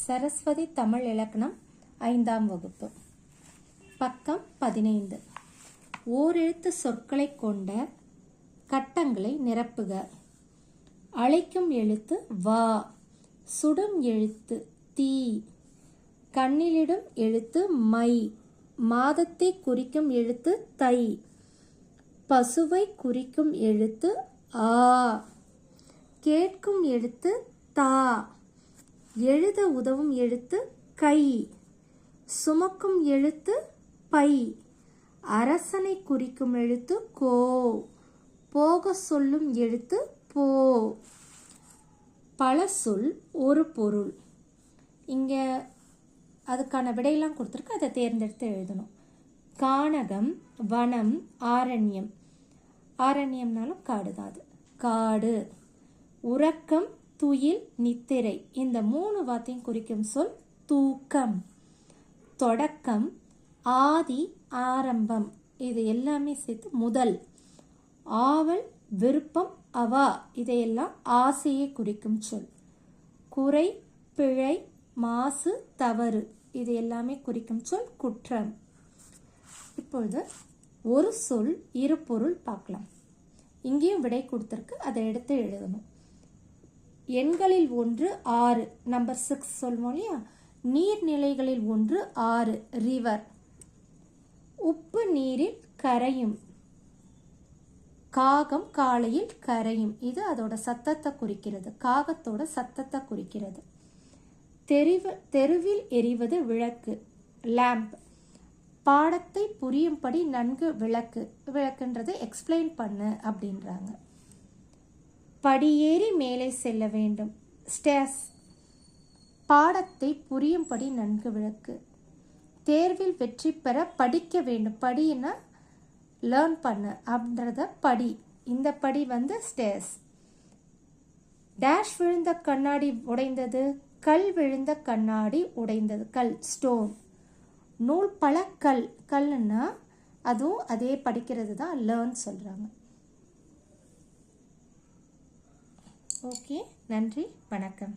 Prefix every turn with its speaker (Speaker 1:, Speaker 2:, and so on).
Speaker 1: சரஸ்வதி தமிழ் இலக்கணம் 5ஆம் வகுப்பு. பக்கம் 15. ஓரெழுத்து சொற்களை கொண்ட கட்டங்களை நிரப்புக. அழைக்கும் எழுத்து வா, சுடும் எழுத்து தீ, கண்ணிலிடும் எழுத்து மை, மாதத்தை குறிக்கும் எழுத்து தை, பசுவை குறிக்கும் எழுத்து ஆ, கேட்கும் எழுத்து தா, எழுத உதவும் எழுத்து கை, சுமக்கும் எழுத்து பை, அரசனை குறிக்கும் எழுத்து கோ, போக சொல்லும் எழுத்து போ. பல சொல் ஒரு பொருள். இங்கே அதுக்கான விடையெல்லாம் கொடுத்துருக்கு, அதை தேர்ந்தெடுத்து எழுதணும். கானகம், வனம், ஆரண்யம். ஆரண்யம்னாலும் காடு தான் அது. காடு. உறக்கம், துயில், நித்திரை. இந்த 3 வார்த்தையும் குறிக்கும் சொல் தூக்கம். தொடக்கம், ஆதி, ஆரம்பம். இது எல்லாமே சேர்த்து முதல். ஆவல், விருப்பம், அவா. இதையெல்லாம் ஆசையை குறிக்கும் சொல். குறை, பிழை, மாசு, தவறு. இது எல்லாமே குறிக்கும் சொல் குற்றம். இப்பொழுது ஒரு சொல் இரு பொருள் பார்க்கலாம். இங்கேயும் விடை கொடுத்துருக்கு, அதை எடுத்து எழுதணும். எண்களில் ஒன்று 6, நம்பர் 6 சொல்லுவோம் இல்லையா. நீர்நிலைகளில் ஒன்று 6, ரிவர். உப்பு நீரில் கரையும். காகம் காலையில் கரையும். இது அதோட சத்தத்தை குறிக்கிறது. காகத்தோட சத்தத்தை குறிக்கிறது. தெருவில் எரிவது விளக்கு, லேம்ப். பாடத்தை புரியும்படி நன்கு விளக்கு. விளக்குன்றதை எக்ஸ்பிளைன் பண்ணு அப்படின்றாங்க. படியேறி மேலே செல்ல வேண்டும், ஸ்டேர்ஸ். பாடத்தை புரியும்படி நன்கு விளக்கு. தேர்வில் வெற்றி பெற படிக்க வேண்டும். படின்னா லேர்ன் பண்ணு அப்படின்றத படி. இந்த படி ஸ்டேர்ஸ். டேஷ் விழுந்த கண்ணாடி உடைந்தது, கல் விழுந்த கண்ணாடி உடைந்தது. கல், ஸ்டோன். நூல் பல கல். கல்லுன்னா அதுவும் அதே படிக்கிறது தான் லேர்ன் சொல்கிறாங்க. ஓகே, நன்றி, வணக்கம்.